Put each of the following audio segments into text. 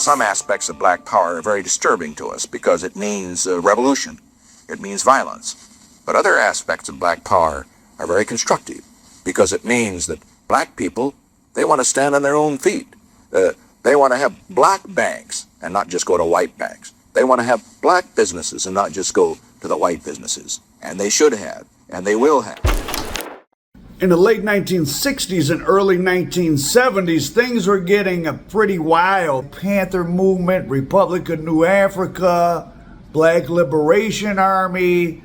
Some aspects of black power are very disturbing to us because it means revolution. It means violence. But other aspects of black power are very constructive because it means that black people, they want to stand on their own feet. They want to have black banks and not just go to white banks. They want to have black businesses and not just go to the white businesses. And they should have, and they will have. In the late 1960s and early 1970s, things were getting pretty wild. Panther Movement, Republic of New Africa, Black Liberation Army.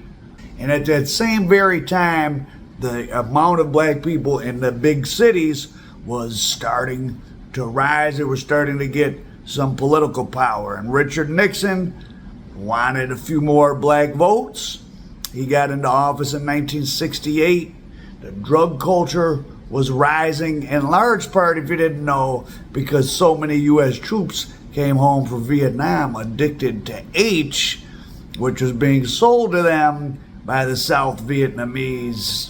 And at that same very time, the amount of black people in the big cities was starting to rise. They were starting to get some political power. And Richard Nixon wanted a few more black votes. He got into office in 1968. The drug culture was rising in large part, if you didn't know, because so many U.S. troops came home from Vietnam addicted to H, which was being sold to them by the South Vietnamese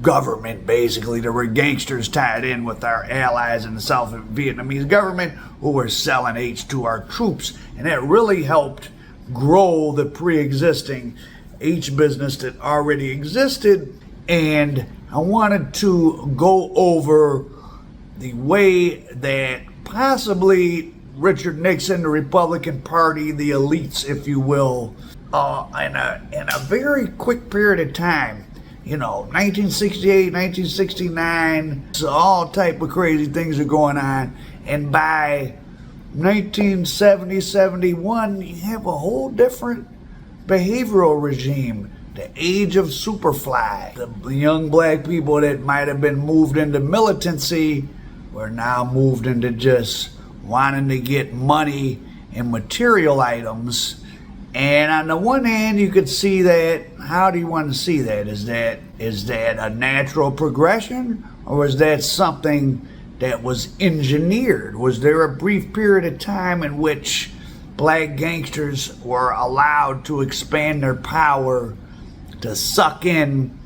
government, basically. There were gangsters tied in with our allies in the South Vietnamese government who were selling H to our troops. And that really helped grow the pre-existing H business that already existed. And I wanted to go over the way that possibly Richard Nixon, the Republican Party, the elites, if you will, in a very quick period of time, 1968, 1969, so all type of crazy things are going on. And by 1970, 71, you have a whole different behavioral regime. The age of Superfly. The young black people that might have been moved into militancy were now moved into just wanting to get money and material items. And on the one hand, you could see that. How do you want to see that? Is that a natural progression, or was that something that was engineered? Was there a brief period of time in which black gangsters were allowed to expand their power to suck in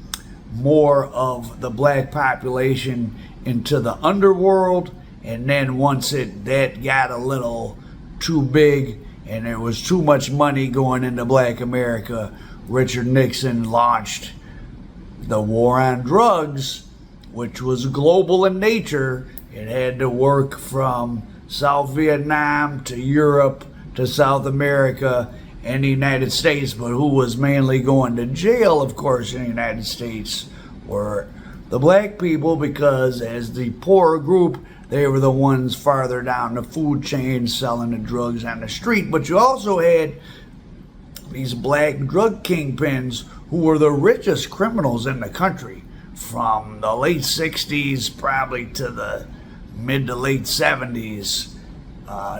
more of the black population into the underworld? And then once that got a little too big and there was too much money going into black America, Richard Nixon launched the war on drugs, which was global in nature. It had to work from South Vietnam to Europe to South America and the United States. But who was mainly going to jail, of course, in the United States were the black people, because as the poorer group, they were the ones farther down the food chain selling the drugs on the street. But you also had these black drug kingpins who were the richest criminals in the country from the late 60s probably to the mid to late 70s.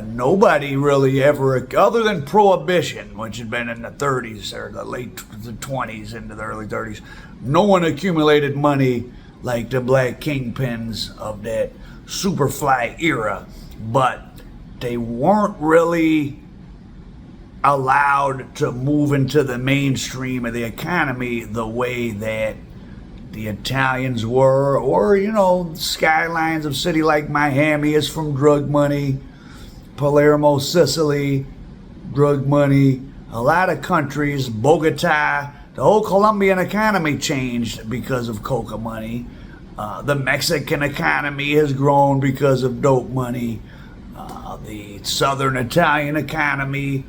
Nobody really ever, other than Prohibition, which had been in the 30s or the late 20s into the early 30s, no one accumulated money like the black kingpins of that Superfly era. But they weren't really allowed to move into the mainstream of the economy the way that the Italians were, or, skylines of a city like Miami is from drug money. Palermo, Sicily, drug money. A lot of countries, Bogota, the whole Colombian economy changed because of coca money. The Mexican economy has grown because of dope money. The southern Italian economy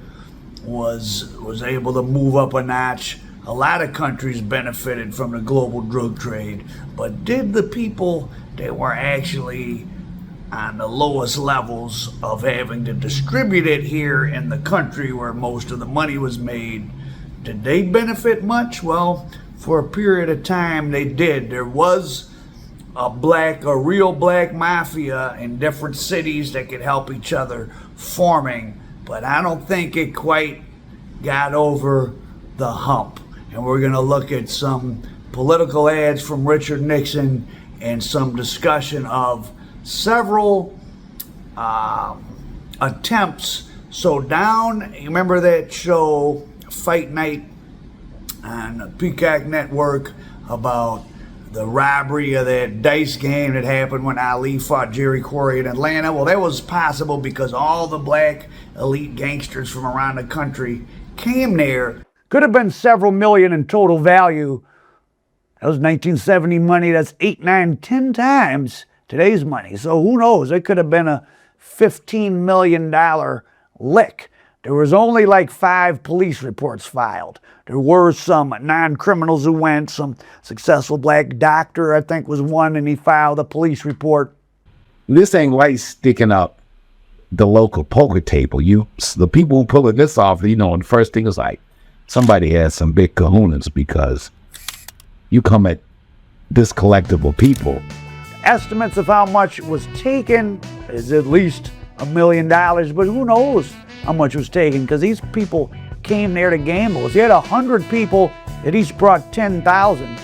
was able to move up a notch. A lot of countries benefited from the global drug trade. But did the people that were actually on the lowest levels of having to distribute it here in the country where most of the money was made, did they benefit much? Well, for a period of time they did. There was a real black mafia in different cities that could help each other forming, but I don't think it quite got over the hump. And we're going to look at some political ads from Richard Nixon and some discussion of several attempts. So you remember that show Fight Night on the Peacock Network about the robbery of that dice game that happened when Ali fought Jerry Quarry in Atlanta. Well, that was possible because all the black elite gangsters from around the country came there. Could have been several million in total value. That was 1970 money. That's 8, 9, 10 times today's money. So who knows? It could have been a $15 million lick. There was only like 5 police reports filed. There were some non-criminals who went. Some successful black doctor, I think, was one, and he filed a police report. This ain't like sticking up the local poker table. The people who pulling this off, the first thing is like, somebody has some big kahunas, because you come at this collectible people. Estimates of how much was taken is at least $1 million, but who knows how much was taken, because these people came there to gamble. If you had 100 people that each brought 10,000,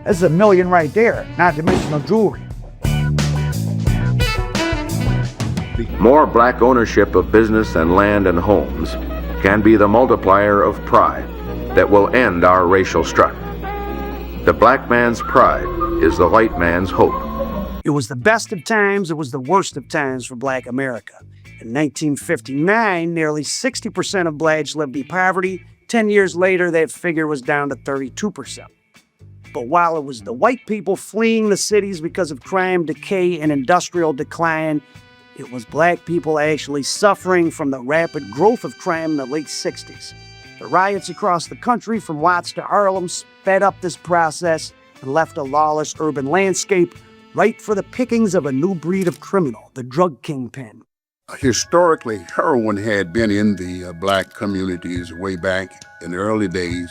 that's $1 million right there, not to mention the jewelry. More black ownership of business and land and homes can be the multiplier of pride that will end our racial strife. The black man's pride is the white man's hope. It was the best of times, it was the worst of times for black America. In 1959, nearly 60% of blacks lived in poverty. 10 years later, that figure was down to 32%. But while it was the white people fleeing the cities because of crime, decay, and industrial decline, it was black people actually suffering from the rapid growth of crime in the late 60s. The riots across the country, from Watts to Harlem, sped up this process and left a lawless urban landscape ripe for the pickings of a new breed of criminal, the drug kingpin. Historically, heroin had been in the black communities way back in the early days.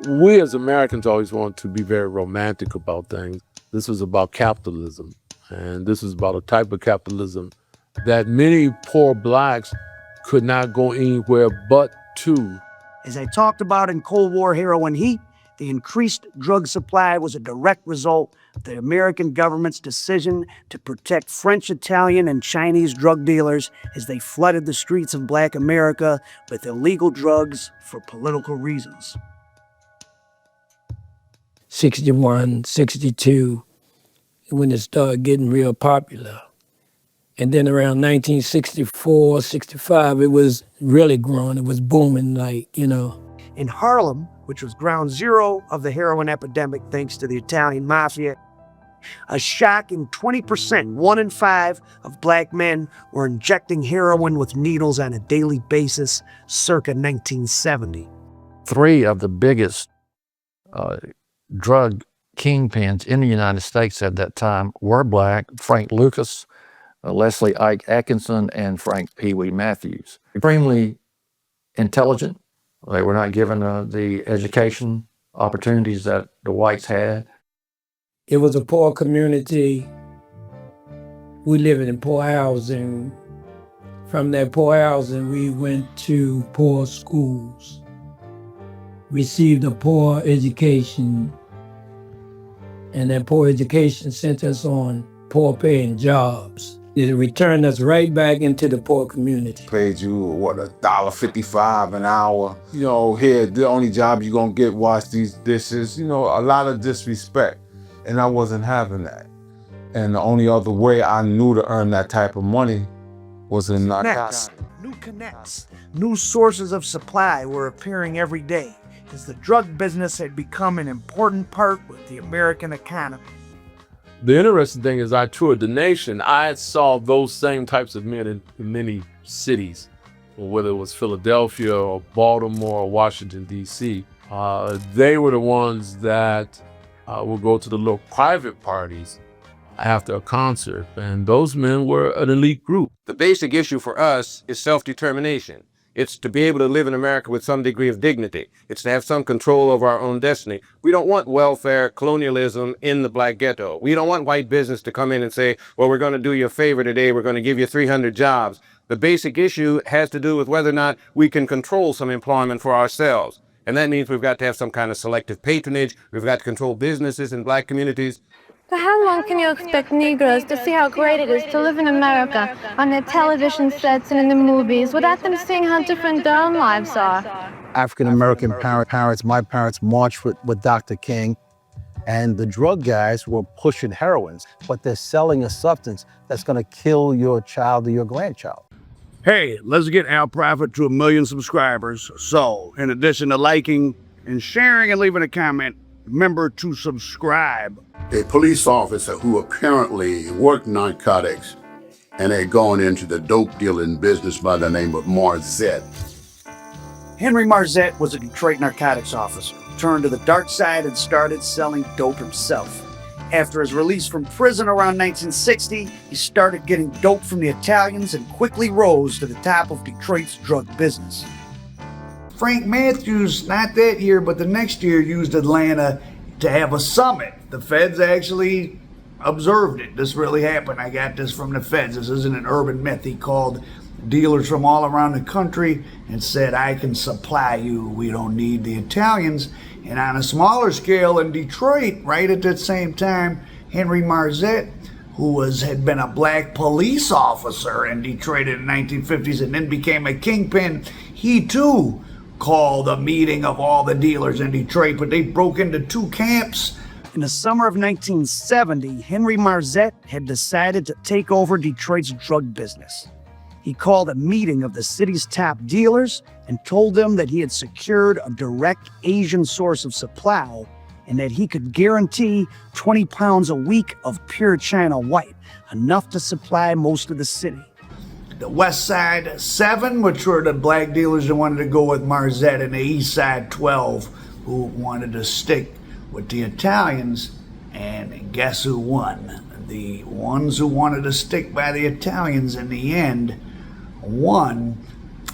We as Americans always want to be very romantic about things. This was about capitalism, and this is about a type of capitalism that many poor blacks could not go anywhere but to. As I talked about in Cold War Heroin Heat, the increased drug supply was a direct result of the American government's decision to protect French, Italian, and Chinese drug dealers as they flooded the streets of black America with illegal drugs for political reasons. 61, 62, when it started getting real popular. And then around 1964, 65, it was really growing. It was booming, In Harlem, which was ground zero of the heroin epidemic thanks to the Italian mafia, a shocking 20%, 1 in 5 of black men were injecting heroin with needles on a daily basis circa 1970. 3 of the biggest drug kingpins in the United States at that time were black: Frank Lucas, Leslie Ike Atkinson, and Frank Pee Wee Matthews. Extremely intelligent. They were not given the education opportunities that the whites had. It was a poor community. We lived in poor housing. From that poor housing, we went to poor schools, received a poor education, and that poor education sent us on poor paying jobs. It returned us right back into the poor community. Paid you, $1.55 an hour. Here, the only job you're gonna get, wash these dishes. A lot of disrespect. And I wasn't having that. And the only other way I knew to earn that type of money was in narcotics. New connects, new sources of supply were appearing every day as the drug business had become an important part of the American economy. The interesting thing is I toured the nation. I saw those same types of men in many cities, whether it was Philadelphia or Baltimore or Washington, D.C. They were the ones that would go to the little private parties after a concert, and those men were an elite group. The basic issue for us is self-determination. It's to be able to live in America with some degree of dignity. It's to have some control over our own destiny. We don't want welfare colonialism in the black ghetto. We don't want white business to come in and say, well, we're going to do you a favor today. We're going to give you 300 jobs. The basic issue has to do with whether or not we can control some employment for ourselves. And that means we've got to have some kind of selective patronage. We've got to control businesses in black communities. For how long can you expect Negroes to see how great it is to live in America on their television sets and in the movies without them seeing how different their own lives are? African-American parents, my parents marched with Dr. King, And the drug guys were pushing heroin, but they're selling a substance that's gonna kill your child or your grandchild. Hey, let's get Al Prophet to 1 million subscribers. So, in addition to liking and sharing and leaving a comment, remember to subscribe. A police officer who apparently worked narcotics and had gone into the dope dealing business by the name of Marzette. Henry Marzette was a Detroit narcotics officer, turned to the dark side and started selling dope himself. After his release from prison around 1960, he started getting dope from the Italians and quickly rose to the top of Detroit's drug business. Frank Matthews, not that year, but the next year, used Atlanta to have a summit. The feds actually observed it. This really happened. I got this from the feds. This isn't an urban myth. He called dealers from all around the country and said, I can supply you. We don't need the Italians. And on a smaller scale in Detroit, right at that same time, Henry Marzette, who had been a black police officer in Detroit in the 1950s and then became a kingpin, he too called a meeting of all the dealers in Detroit, but they broke into two camps. In the summer of 1970, Henry Marzette had decided to take over Detroit's drug business. He called a meeting of the city's top dealers and told them that he had secured a direct Asian source of supply and that he could guarantee 20 pounds a week of pure China white, enough to supply most of the city. The West Side 7, which were the black dealers that wanted to go with Marzette, and the East Side 12, who wanted to stick with the Italians. And guess who won? The ones who wanted to stick by the Italians in the end won,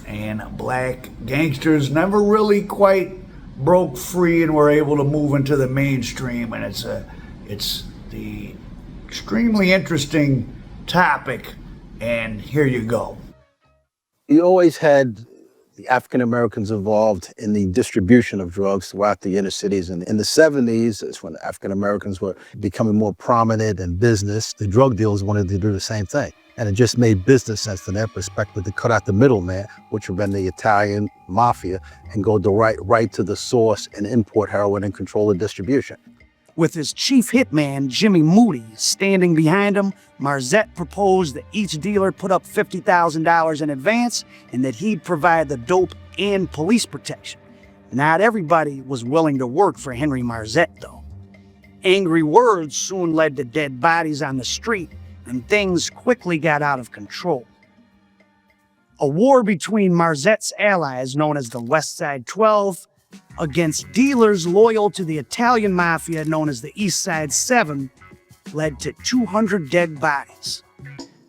and black gangsters never really quite broke free and were able to move into the mainstream. And it's the extremely interesting topic, and here you go. You always had the African Americans involved in the distribution of drugs throughout the inner cities. And in the 70s, it's when African Americans were becoming more prominent in business. The drug dealers wanted to do the same thing. And it just made business sense from their perspective to cut out the middleman, which would have been the Italian mafia, and go right to the source and import heroin and control the distribution. With his chief hitman, Jimmy Moody, standing behind him, Marzette proposed that each dealer put up $50,000 in advance and that he'd provide the dope and police protection. Not everybody was willing to work for Henry Marzette, though. Angry words soon led to dead bodies on the street, and things quickly got out of control. A war between Marzette's allies, known as the West Side 12, against dealers loyal to the Italian mafia, known as the East Side 7, led to 200 dead bodies.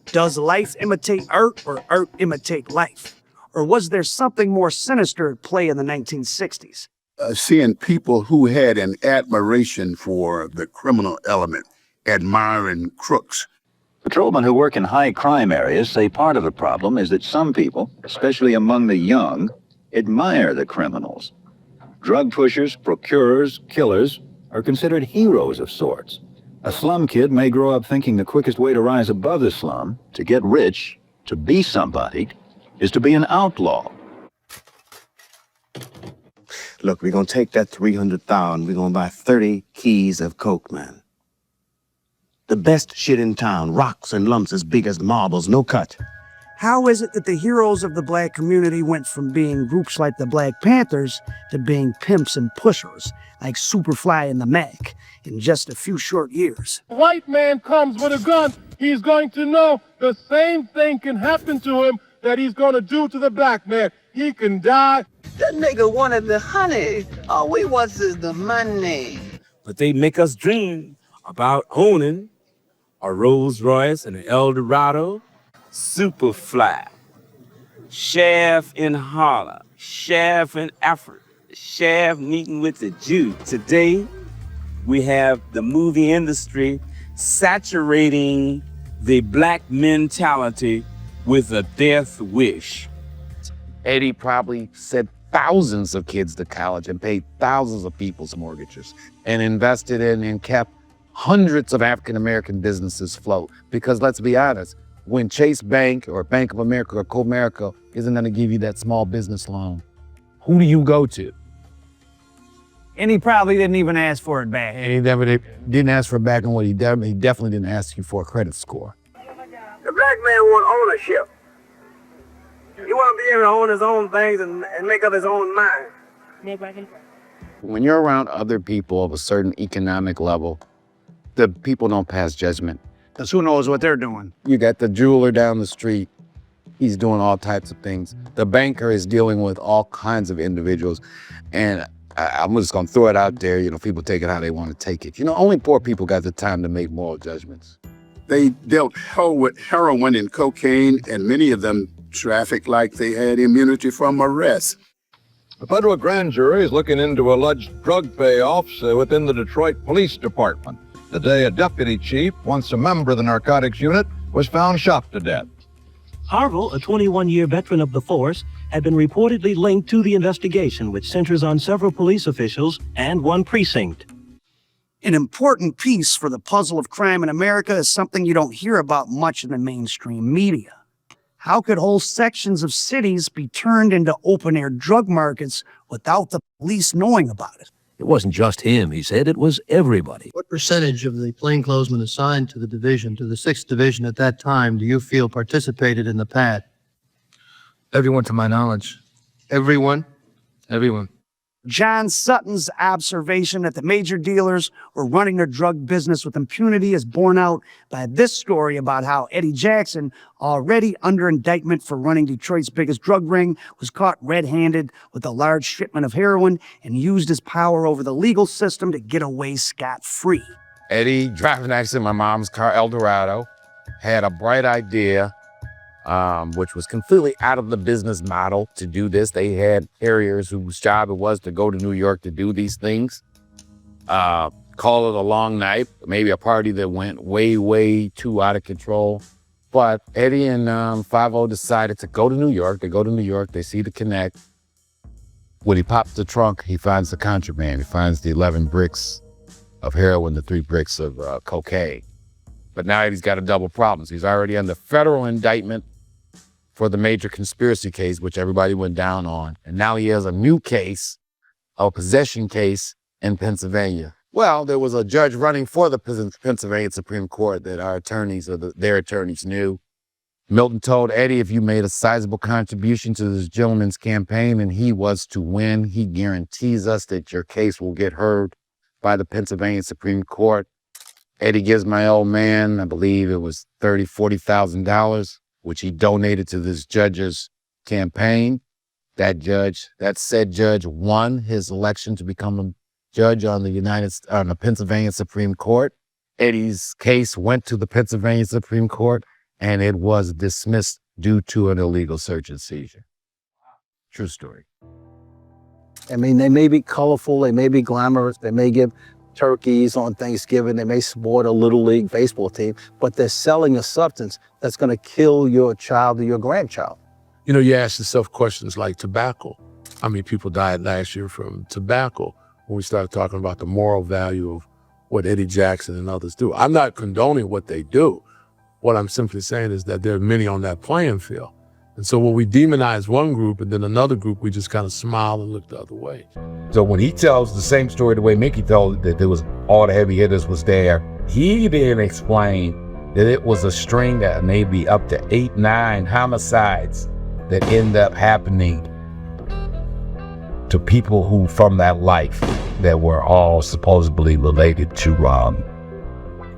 Does life imitate art, or art imitate life? Or was there something more sinister at play in the 1960s? Seeing people who had an admiration for the criminal element admiring crooks. Patrolmen who work in high crime areas say part of the problem is that some people, especially among the young, admire the criminals. Drug pushers, procurers, killers are considered heroes of sorts. A slum kid may grow up thinking the quickest way to rise above the slum, to get rich, to be somebody, is to be an outlaw. Look, we're gonna take that 300,000, we're gonna buy 30 keys of coke, man. The best shit in town, rocks and lumps as big as marbles, no cut. How is it that the heroes of the black community went from being groups like the Black Panthers to being pimps and pushers, like Superfly and the Mac, in just a few short years? White man comes with a gun, he's going to know the same thing can happen to him that he's going to do to the black man. He can die. That nigga wanted the honey. All we want is the money. But they make us dream about owning a Rolls Royce and an Eldorado. Superfly, Shaft in Harlem, Shaft in Africa, Shaft meeting with the Jew. Today, we have the movie industry saturating the black mentality with a death wish. Eddie probably sent thousands of kids to college and paid thousands of people's mortgages and invested in and kept hundreds of African-American businesses afloat. Because let's be honest, when Chase Bank or Bank of America or Comerica isn't gonna give you that small business loan, who do you go to? And he probably didn't even ask for it back. And he never didn't ask for it back, and what he definitely didn't ask you for a credit score. The black man want ownership. He want to be able to own his own things and make up his own mind. When you're around other people of a certain economic level, the people don't pass judgment. Because who knows what they're doing? You got the jeweler down the street. He's doing all types of things. The banker is dealing with all kinds of individuals. And I'm just going to throw it out there. You know, people take it how they want to take it. You know, only poor people got the time to make moral judgments. They dealt with heroin and cocaine, and many of them trafficked like they had immunity from arrest. A federal grand jury is looking into alleged drug payoffs within the Detroit Police Department. The day a deputy chief, once a member of the narcotics unit, was found shot to death. Harville, a 21-year veteran of the force, had been reportedly linked to the investigation, which centers on several police officials and one precinct. An important piece for the puzzle of crime in America is something you don't hear about much in the mainstream media. How could whole sections of cities be turned into open-air drug markets without the police knowing about it? It wasn't just him, he said, it was everybody. What percentage of the plainclothesmen assigned to the division, to the 6th Division at that time, do you feel participated in the pad? Everyone to my knowledge. Everyone? Everyone. John Sutton's observation that the major dealers were running their drug business with impunity is borne out by this story about how Eddie Jackson, already under indictment for running Detroit's biggest drug ring, was caught red-handed with a large shipment of heroin and used his power over the legal system to get away scot-free. Eddie, driving next to my mom's car, Eldorado, had a bright idea, which was completely out of the business model to do this. They had carriers whose job it was to go to New York to do these things. Call it a long night, maybe a party that went way, way too out of control. But Eddie and 5-0 decided to go to New York. They go to New York, they see the connect. When he pops the trunk, he finds the contraband. He finds the 11 bricks of heroin, the 3 bricks of cocaine. But now Eddie's got a double problem. He's already under federal indictment for the major conspiracy case, which everybody went down on. And now he has a new case, a possession case in Pennsylvania. Well, there was a judge running for the Pennsylvania Supreme Court that our attorneys, or their attorneys, knew. Milton told Eddie, if you made a sizable contribution to this gentleman's campaign and he was to win, he guarantees us that your case will get heard by the Pennsylvania Supreme Court. Eddie gives my old man, I believe it was $30,000, $40,000, which he donated to this judge's campaign. That said judge won his election to become a judge on the Pennsylvania Supreme Court. Eddie's case went to the Pennsylvania Supreme Court and it was dismissed due to an illegal search and seizure. True story. I mean, they may be colorful, they may be glamorous, they may give turkeys on Thanksgiving, they may support a Little League baseball team, but they're selling a substance that's going to kill your child or your grandchild. You know, you ask yourself questions like tobacco. How many people died last year from tobacco when we started talking about the moral value of what Eddie Jackson and others do? I'm not condoning what they do. What I'm simply saying is that there are many on that playing field. And so when we demonize one group and then another group, we just kind of smile and look the other way. So when he tells the same story the way Mickey told it, that there was all the heavy hitters was there, he didn't explain that it was a string of maybe up to 8, 9 homicides that end up happening to people who from that life that were all supposedly related to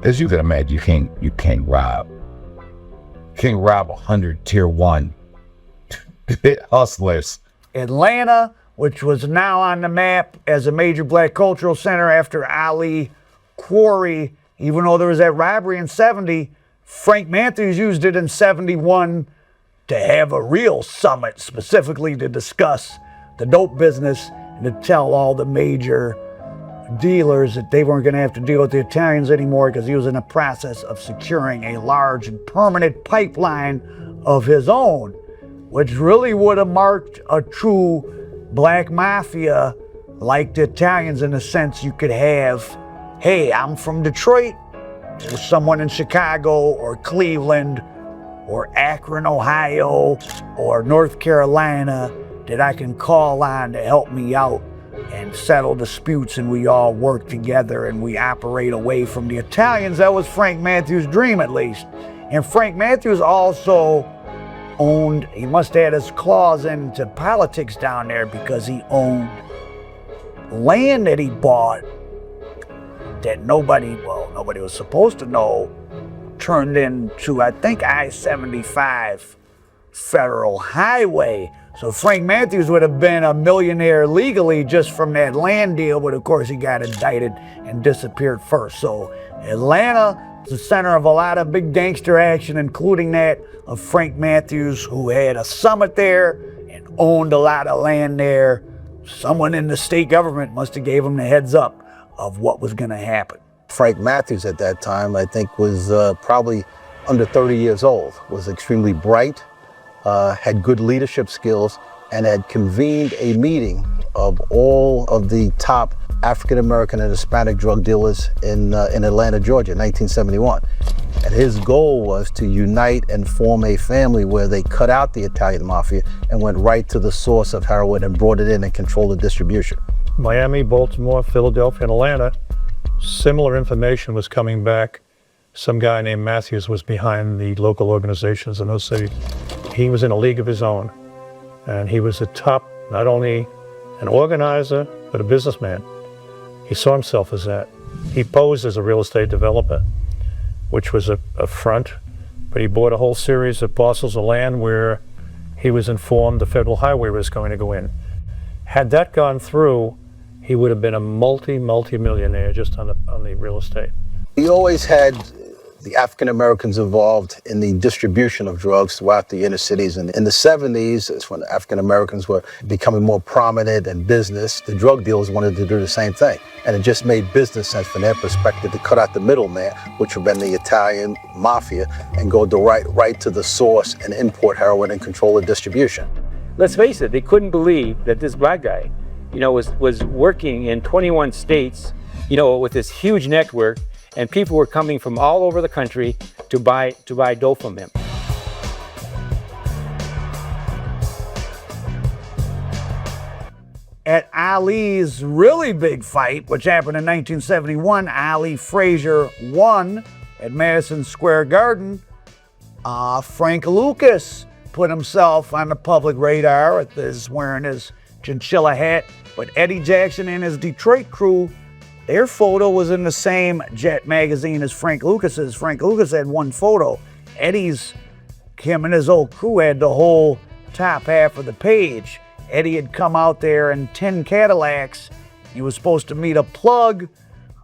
as you can imagine, you can't rob. You can't rob 100 tier 1 hustlers. Atlanta, which was now on the map as a major black cultural center after Ali Quarry, even though there was that robbery in 70, Frank Matthews used it in 71 to have a real summit specifically to discuss the dope business and to tell all the major dealers that they weren't going to have to deal with the Italians anymore because he was in the process of securing a large and permanent pipeline of his own, which really would have marked a true black mafia like the Italians, in the sense you could have, hey, I'm from Detroit, there's someone in Chicago or Cleveland or Akron, Ohio or North Carolina that I can call on to help me out and and settle disputes, and we all work together and we operate away from the Italians. That was Frank Matthews' dream, at least. And Frank Matthews also owned, he must have had his claws into politics down there, because he owned land that he bought that nobody was supposed to know, turned into, I think, I-75 federal highway. So Frank Matthews would have been a millionaire legally just from that land deal, but of course he got indicted and disappeared first. So Atlanta is the center of a lot of big gangster action, including that of Frank Matthews, who had a summit there and owned a lot of land there. Someone in the state government must have gave him the heads up of what was going to happen. Frank Matthews at that time, I think, was probably under 30 years old, was extremely bright, had good leadership skills, and had convened a meeting of all of the top African American and Hispanic drug dealers in Atlanta, Georgia, in 1971. And his goal was to unite and form a family where they cut out the Italian mafia and went right to the source of heroin and brought it in and controlled the distribution. Miami, Baltimore, Philadelphia, and Atlanta, similar information was coming back. Some guy named Matthews was behind the local organizations in those cities. He was in a league of his own, and he was a top, not only an organizer, but a businessman. He saw himself as that. He posed as a real estate developer, which was a front, but he bought a whole series of parcels of land where he was informed the federal highway was going to go in. Had that gone through, he would have been a multi-millionaire just on the real estate. He always had the African Americans involved in the distribution of drugs throughout the inner cities. And in the 70s, it's when African Americans were becoming more prominent in business. The drug dealers wanted to do the same thing. And it just made business sense from their perspective to cut out the middleman, which would have been the Italian mafia, and go right to the source and import heroin and control the distribution. Let's face it, they couldn't believe that this black guy, was working in 21 states, with this huge network, and people were coming from all over the country to buy dope from him. At Ali's really big fight, which happened in 1971, Ali Frazier won at Madison Square Garden. Frank Lucas put himself on the public radar wearing his chinchilla hat, but Eddie Jackson and his Detroit crew, their photo was in the same Jet magazine as Frank Lucas's. Frank Lucas had one photo. Him and his old crew had the whole top half of the page. Eddie had come out there in 10 Cadillacs. He was supposed to meet a plug.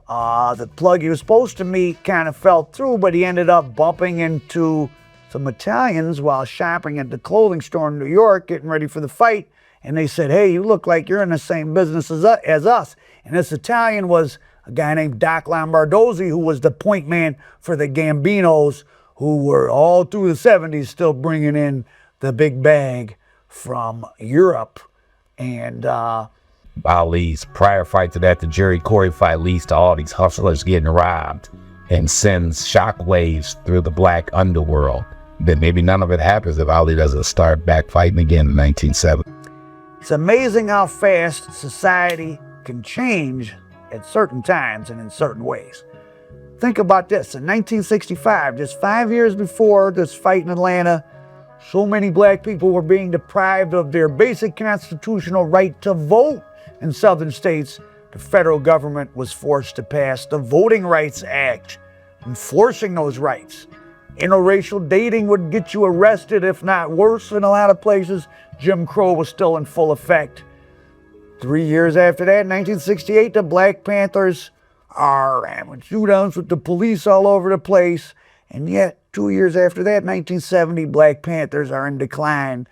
The plug he was supposed to meet kind of fell through, but he ended up bumping into some Italians while shopping at the clothing store in New York, getting ready for the fight. And they said, "Hey, you look like you're in the same business as us." And this Italian was a guy named Doc Lombardozzi, who was the point man for the Gambinos, who were all through the 70s still bringing in the big bag from Europe. And Ali's prior fight to that, the Jerry Corey fight, leads to all these hustlers getting robbed and sends shockwaves through the black underworld. Then maybe none of it happens if Ali doesn't start back fighting again in 1970. It's amazing how fast society can change at certain times and in certain ways. Think about this. In 1965, just 5 years before this fight in Atlanta, so many black people were being deprived of their basic constitutional right to vote in southern states. The federal government was forced to pass the Voting Rights Act, enforcing those rights. Interracial dating would get you arrested, if not worse, in a lot of places. Jim Crow was still in full effect. 3 years after that, in 1968, the Black Panthers are having shootouts with the police all over the place. And yet, 2 years after that, 1970, Black Panthers are in decline.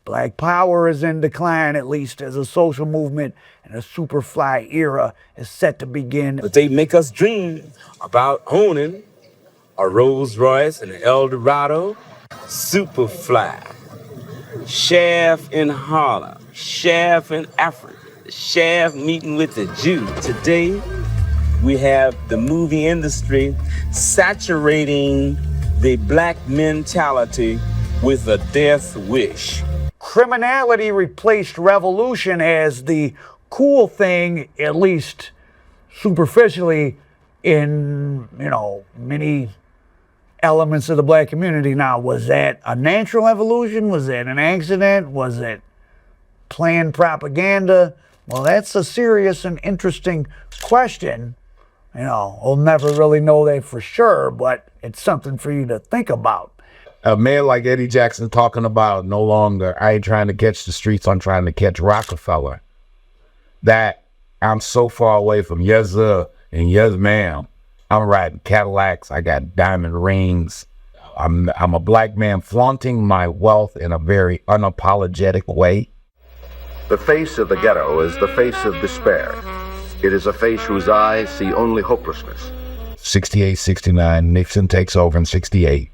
Black power is in decline, at least as a social movement, and a Superfly era is set to begin. But they make us dream about owning a Rolls Royce and an Eldorado, Superfly, Shaft in Harlem, Shaft in Africa, Shaft meeting with the Jew. Today, we have the movie industry saturating the black mentality with a death wish. Criminality replaced revolution as the cool thing, at least superficially, in, you know, many elements of the black community. Now, was that a natural evolution? Was that an accident? Was it planned propaganda? Well, that's a serious and interesting question. You know, we'll never really know that for sure, but it's something for you to think about. A man like Eddie Jackson talking about no longer, I ain't trying to catch the streets, I'm trying to catch Rockefeller. That I'm so far away from yes sir and yes ma'am. I'm riding Cadillacs, I got diamond rings. I'm a black man flaunting my wealth in a very unapologetic way. The face of the ghetto is the face of despair. It is a face whose eyes see only hopelessness. 68, 69, Nixon takes over in 68.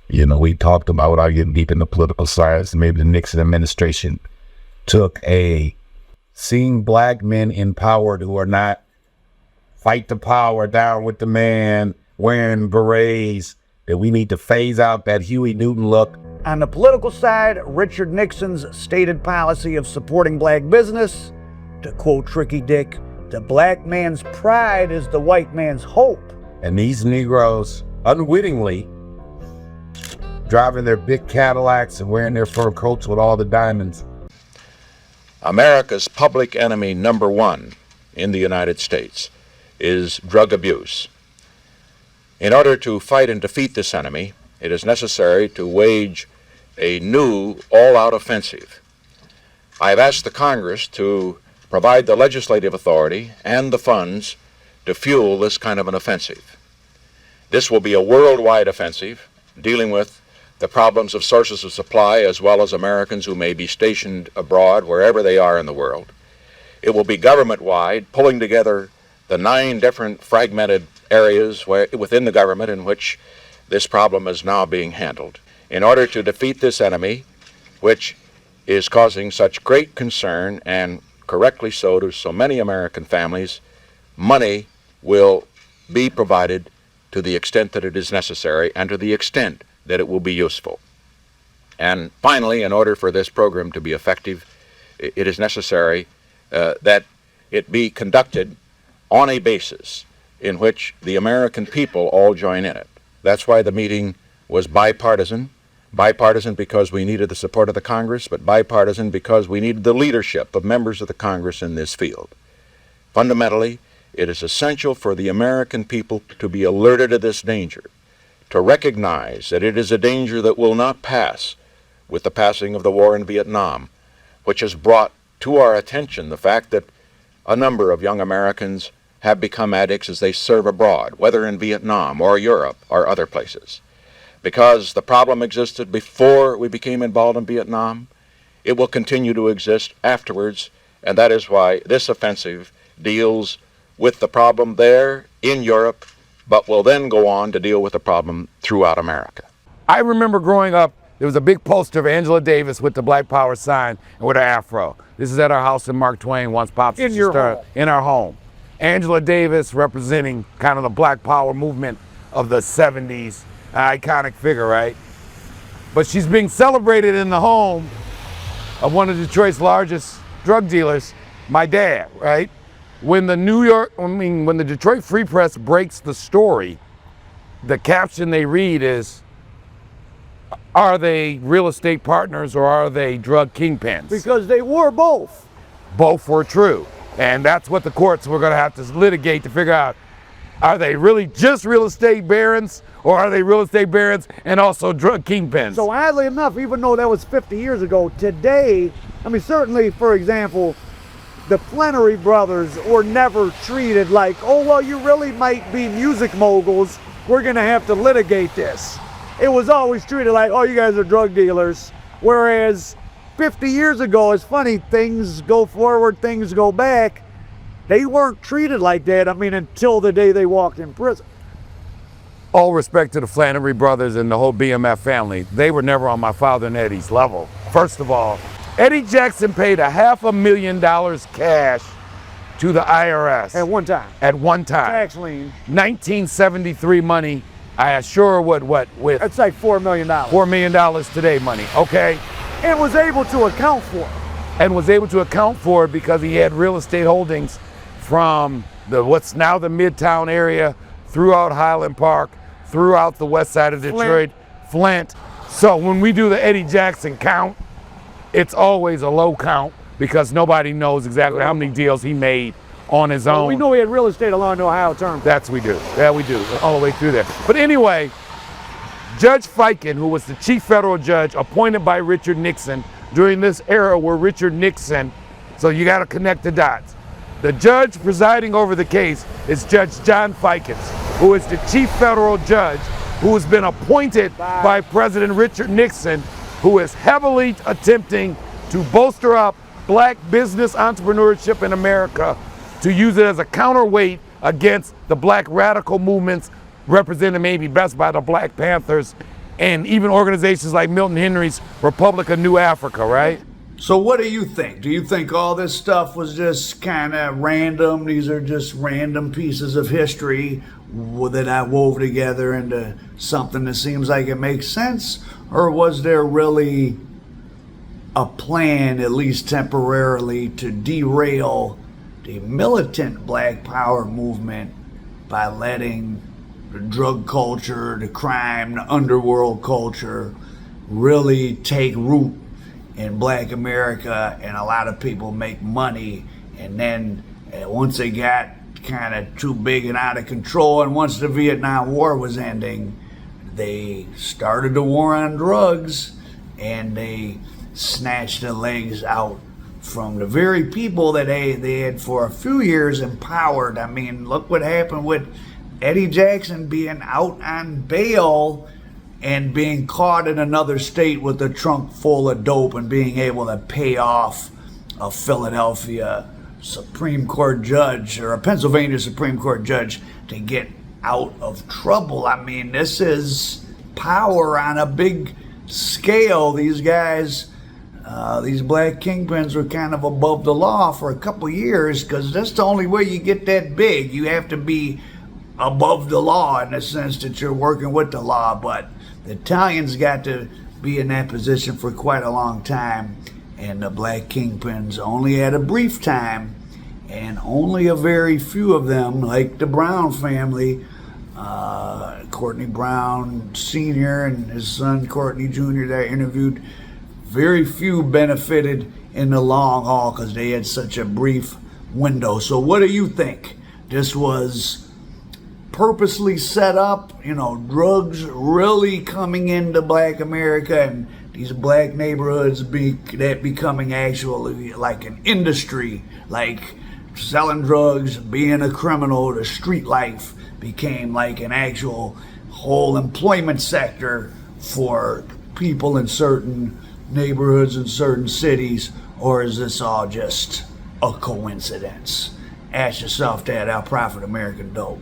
You know, we talked about, without getting deep into political science, maybe the Nixon administration took seeing black men empowered who are not fight the power, down with the man, wearing berets, that we need to phase out that Huey Newton look. On the political side, Richard Nixon's stated policy of supporting black business, to quote Tricky Dick, the black man's pride is the white man's hope. And these Negroes, unwittingly, driving their big Cadillacs and wearing their fur coats with all the diamonds. America's public enemy number one in the United States is drug abuse. In order to fight and defeat this enemy, it is necessary to wage a new all-out offensive. I have asked the Congress to provide the legislative authority and the funds to fuel this kind of an offensive. This will be a worldwide offensive dealing with the problems of sources of supply as well as Americans who may be stationed abroad wherever they are in the world. It will be government-wide, pulling together the 9 different fragmented areas within the government in which this problem is now being handled. In order to defeat this enemy, which is causing such great concern, and correctly so, to so many American families, money will be provided to the extent that it is necessary and to the extent that it will be useful. And finally, in order for this program to be effective, it is necessary that it be conducted on a basis in which the American people all join in it. That's why the meeting was bipartisan. Bipartisan because we needed the support of the Congress, but bipartisan because we needed the leadership of members of the Congress in this field. Fundamentally, it is essential for the American people to be alerted to this danger, to recognize that it is a danger that will not pass with the passing of the war in Vietnam, which has brought to our attention the fact that a number of young Americans have become addicts as they serve abroad, whether in Vietnam or Europe or other places. Because the problem existed before we became involved in Vietnam, it will continue to exist afterwards, and that is why this offensive deals with the problem there in Europe, but will then go on to deal with the problem throughout America. I remember growing up, there was a big poster of Angela Davis with the Black Power sign and with her afro. This is at our house in Mark Twain, once Pops In your home. In our home. Angela Davis representing kind of the Black Power movement of the 70s, an iconic figure, right? But she's being celebrated in the home of one of Detroit's largest drug dealers, my dad, right? When the Detroit Free Press breaks the story, the caption they read is, are they real estate partners or are they drug kingpins? Because they were both. Both were true. And that's what the courts were going to have to litigate to figure out, are they really just real estate barons or are they real estate barons and also drug kingpins? So oddly enough, even though that was 50 years ago, today, I mean, certainly, for example, the Plenary brothers were never treated like, oh, well, you really might be music moguls. We're going to have to litigate this. It was always treated like, oh, you guys are drug dealers. Whereas 50 years ago, it's funny, things go forward, things go back. They weren't treated like that, I mean, until the day they walked in prison. All respect to the Flannery brothers and the whole BMF family. They were never on my father and Eddie's level. First of all, Eddie Jackson paid $500,000 cash to the IRS. At one time. At one time. Tax lien. 1973 money, I assure with it's like $4 million. $4 million today money, okay? And was able to account for it. and was able to account for it because he had real estate holdings from what's now the Midtown area, throughout Highland Park, throughout the west side of Detroit, Flint. So when we do the Eddie Jackson count, it's always a low count because nobody knows exactly how many deals he made on his own. Well, we know he had real estate along the Ohio Turnpike. That's what we do. Yeah, we do, all the way through there. But anyway, Judge Fiken, who was the chief federal judge appointed by Richard Nixon during this era where Richard Nixon, so you got to connect the dots. The judge presiding over the case is Judge John Fikens, who is the chief federal judge who has been appointed by President Richard Nixon, who is heavily attempting to bolster up black business entrepreneurship in America, to use it as a counterweight against the black radical movements represented maybe best by the Black Panthers and even organizations like Milton Henry's Republic of New Africa, right? So what do you think? Do you think all this stuff was just kind of random? These are just random pieces of history that I wove together into something that seems like it makes sense? Or was there really a plan, at least temporarily, to derail the militant Black Power movement by letting the drug culture, the crime, the underworld culture really take root in Black America, and a lot of people make money, and then once they got kind of too big and out of control, and once the Vietnam War was ending, they started the war on drugs, and they snatched the legs out from the very people that they had for a few years empowered. I mean, look what happened with Eddie Jackson being out on bail and being caught in another state with a trunk full of dope and being able to pay off a Philadelphia Supreme Court judge or a Pennsylvania Supreme Court judge to get out of trouble. I mean, this is power on a big scale. These guys, these black kingpins were kind of above the law for a couple years because that's the only way you get that big. You have to be above the law in the sense that you're working with the law, but the Italians got to be in that position for quite a long time, and the black kingpins only had a brief time, and only a very few of them, like the Brown family, Courtney Brown Sr. and his son Courtney Jr. that I interviewed, very few benefited in the long haul because they had such a brief window. So what do you think? This was purposely set up, you know, drugs really coming into Black America and these black neighborhoods becoming actually like an industry, like selling drugs, being a criminal, the street life became like an actual whole employment sector for people in certain neighborhoods in certain cities, or is this all just a coincidence? Ask yourself that. I'll profit American dope.